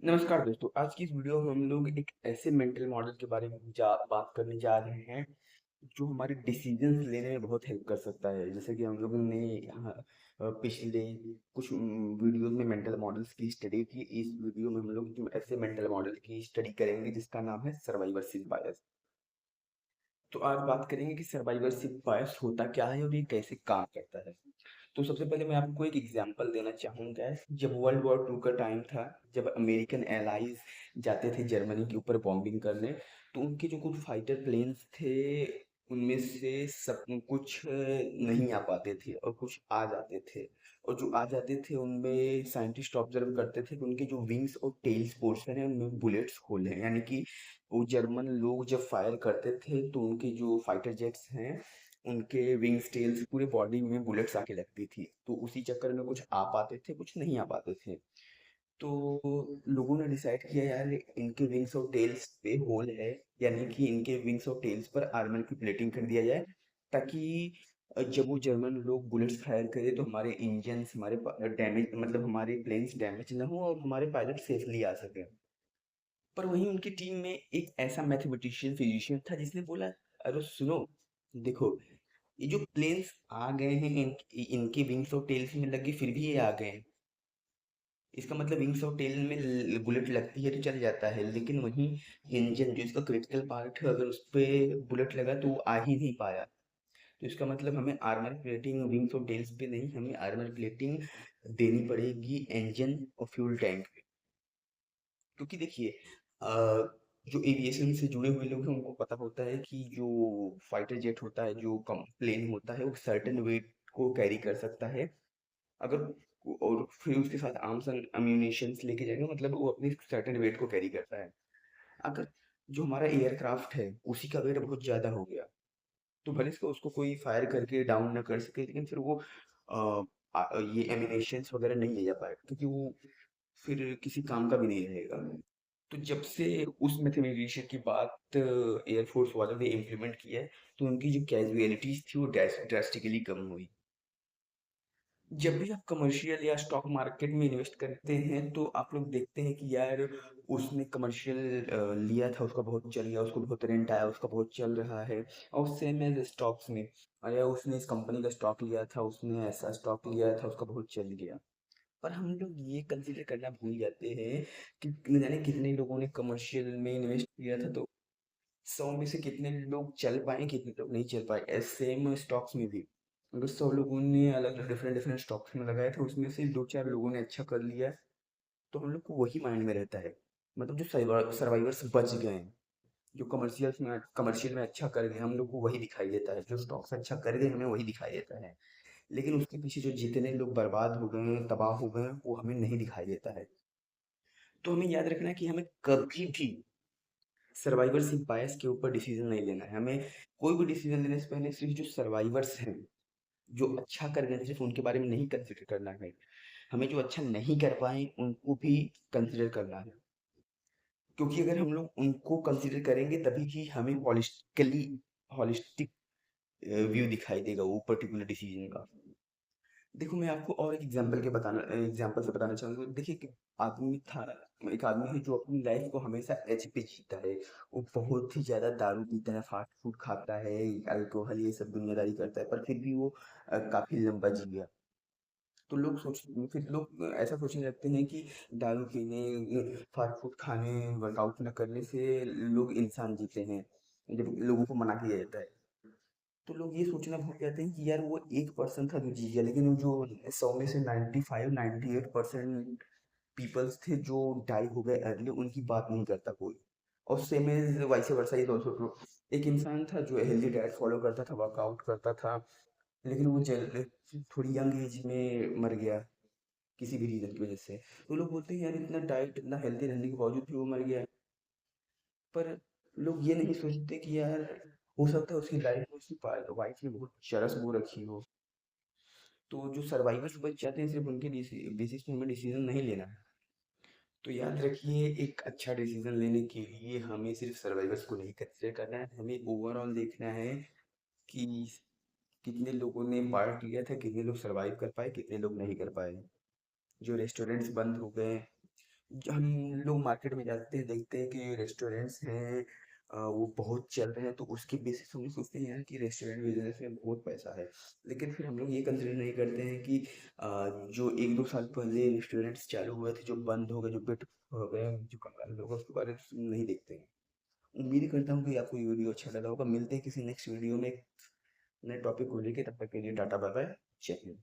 नमस्कार दोस्तों, आज की इस वीडियो में हम लोग एक ऐसे मेंटल मॉडल के बारे में बात करने जा रहे हैं जो हमारे डिसीजंस लेने में बहुत हेल्प कर सकता है। जैसे कि हम लोगों ने यहाँ पिछले कुछ वीडियोस में मेंटल मॉडल्स की स्टडी की। इस वीडियो में हम लोग जो ऐसे मेंटल मॉडल की स्टडी करेंगे जिसका नाम है सर्वाइवरशिप बायस। तो आज बात करेंगे कि सर्वाइवरशिप बायस होता क्या है और ये कैसे काम करता है। तो सबसे पहले मैं आपको एक एग्जांपल देना चाहूँगा। जब वर्ल्ड वॉर 2 का टाइम था, जब अमेरिकन एलाइज़ जाते थे जर्मनी के ऊपर बॉम्बिंग करने, तो उनके जो कुछ फाइटर प्लेन्स थे, उनमें से सब कुछ नहीं आ पाते थे और कुछ आ जाते थे। और जो आ जाते थे उनमें साइंटिस्ट ऑब्जर्व करते थे कि उनके जो विंग्स और टेल्स पोर्शन है उनमें बुलेट्स होल हैं। यानी कि वो जर्मन लोग जब फायर करते थे तो उनके जो फाइटर जेट्स हैं उनके विंग्स टेल्स पूरे बॉडी में बुलेट्स आके लगती थी। तो उसी चक्कर में कुछ आ पाते थे, कुछ नहीं आ पाते थे। तो लोगों ने डिसाइड किया यार इनके विंग्स और टेल्स पे होल है, यानी कि इनके विंग्स और टेल्स पर आर्मर की प्लेटिंग कर दिया जाए, ताकि जब वो जर्मन लोग बुलेट्स फायर करे तो हमारे इंजन्स हमारे डैमेज मतलब हमारे प्लेन्स डैमेज ना हो और हमारे पायलट सेफली आ सके। पर वहीं उनकी टीम में एक ऐसा मैथमेटिशियन फिजिशियन था जिसने बोला, अरे सुनो, देखो, ये जो प्लेन्स आ गए हैं इनके विंग्स और टेल्स में लगे फिर भी ये आ गए हैं। इसका मतलब विंग्स और टेल में बुलेट लगती है तो चल जाता है, लेकिन वहीं इंजन जो इसका क्रिटिकल पार्ट है, अगर उस पे बुलेट लगा तो वो आ ही नहीं पाया। तो इसका मतलब हमें आर्मर प्लेटिंग विंग्स और टेल्स पे नहीं, हमें आर्मर प्लेटिंग देनी पड़ेगी इंजन और फ्यूल टैंक पे। क्योंकि देखिए, जो एविएशन से जुड़े हुए लोग हैं उनको पता होता है कि जो फाइटर जेट होता है, जो कम प्लेन होता है, वो सर्टेन वेट को कैरी कर सकता है। अगर और फिर उसके साथ आर्म्स एंड अम्यूनिशंस लेके जाएगा, मतलब वो अपनी सर्टेन वेट को कैरी करता है। अगर जो हमारा एयरक्राफ्ट है उसी का वेट बहुत ज़्यादा हो गया तो भले से उसको कोई फायर करके डाउन ना कर सके, लेकिन फिर वो ये एम्यूनेशंस वगैरह नहीं ले जा पाएगा, क्योंकि वो फिर किसी काम का भी नहीं रहेगा। तो जब से उस मैथमेटिशियन की बात एयरफोर्स वालों ने इम्प्लीमेंट किया है, तो उनकी जो कैजुअलिटीज थी वो ड्रास्टिकली कम हुई। जब भी आप कमर्शियल या स्टॉक मार्केट में इन्वेस्ट करते हैं तो आप लोग देखते हैं कि यार उसने कमर्शियल लिया था, उसका बहुत चल गया, उसको बहुत रेंट आया, उसका बहुत चल रहा है। और सेम एज स्टॉक्स में, अरे उसने इस कंपनी का स्टॉक लिया था, उसने ऐसा स्टॉक लिया था, उसका बहुत चल गया। पर हम लोग ये कंसीडर करना भूल जाते हैं कि न जाने कितने लोगों ने कमर्शियल में इन्वेस्ट किया था, तो 100 में से कितने लोग चल पाए, कितने लोग नहीं चल पाए। सेम स्टॉक्स में भी अगर 100 लोगों ने अलग अलग डिफरेंट डिफरेंट स्टॉक्स में लगाए थे, उसमें से दो चार लोगों ने अच्छा कर लिया, तो हम लोग को वही माइंड में रहता है। मतलब जो सर्वाइवर्स बच गए हैं, जो कमर्शियल में अच्छा कर गए, हम लोग को वही दिखाई देता है। जो स्टॉक्स अच्छा कर गए हमें वही दिखाई देता है, लेकिन उसके पीछे जो जितने लोग बर्बाद हो गए हैं, तबाह हो गए हैं, वो हमें नहीं दिखाई देता है। तो हमें याद रखना है कि हमें कभी भी सर्वाइवरशिप बायस के ऊपर डिसीजन नहीं लेना है। हमें कोई भी डिसीजन लेने से पहले सिर्फ जो सर्वाइवर्स हैं, जो अच्छा कर गए, सिर्फ उनके बारे में नहीं कंसिडर करना है। हमें जो अच्छा नहीं कर पाए उनको भी कंसिडर करना है, क्योंकि अगर हम लोग उनको कंसिडर करेंगे तभी कि हमें हॉलिस्टिक व्यू दिखाई देगा वो पर्टिकुलर डिसीजन का। देखो, मैं आपको और एक एग्जांपल से बताना चाहूंगा। देखिए, एक आदमी है जो अपनी लाइफ को हमेशा एज पे जीता है। वो बहुत ही ज्यादा दारू पीता है, फास्ट फूड खाता है, अल्कोहल ये सब दुनियादारी करता है, पर फिर भी वो काफी लंबा जी गया। तो फिर लोग ऐसा सोचने लगते हैं कि दारू पीने, फास्ट फूड खाने, वर्कआउट न करने से लोग इंसान जीते हैं, जब लोगों को मना किया जाता है। तो लोग ये सोचना भूल जाते हैं कि यार वो 1% था जो जी गया, लेकिन वो जो 100 में से 98% पीपल्स थे जो डाई हो गए अर्ली, उनकी बात नहीं करता कोई। और same is vice versa is also true. एक इंसान था जो हेल्दी डाइट फॉलो करता था, वर्कआउट करता था, लेकिन वो थोड़ी यंग एज में मर गया किसी भी रीजन की वजह से। तो लोग बोलते हैं यार इतना डाइट इतना हेल्दी रहने के बावजूद भी वो मर गया। पर लोग ये नहीं सोचते कि यार हो सकता है उसकी लाइफ में उसकी वाइफ ने बहुत चरस वो रखी हो। तो जो सर्वाइवर्स बच जाते हैं सिर्फ उनके बेसिस पे हमें डिसीजन नहीं लेना है। तो याद रखिए, एक अच्छा डिसीजन लेने के लिए हमें सिर्फ सर्वाइवर्स को नहीं कंसिडर करना है, हमें ओवरऑल देखना है कि कितने लोगों ने पार्ट लिया था, कितने लोग सर्वाइव कर पाए, कितने लोग नहीं कर पाए। जो रेस्टोरेंट्स बंद हो गए, हम लोग मार्केट में जाते हैं, देखते हैं कि रेस्टोरेंट्स हैं, वो बहुत चल रहे हैं, तो उसके बेसिस हम लोग सोचते हैं यार कि रेस्टोरेंट बिजनेस में बहुत पैसा है। लेकिन फिर हम लोग ये कंसिडर नहीं करते हैं कि जो 1-2 साल पहले रेस्टोरेंट्स चालू हुए थे, जो बंद हो गए, जो पिट हो गए, जो कंगाल लोग उसके बारे में नहीं देखते हैं। उम्मीद करता हूँ कि आपको ये वीडियो अच्छा लगा होगा। मिलते हैं किसी नेक्स्ट वीडियो में एक नए टॉपिक को लेके। तब तक के लिए टाटा बाय बाय, जय हिंद।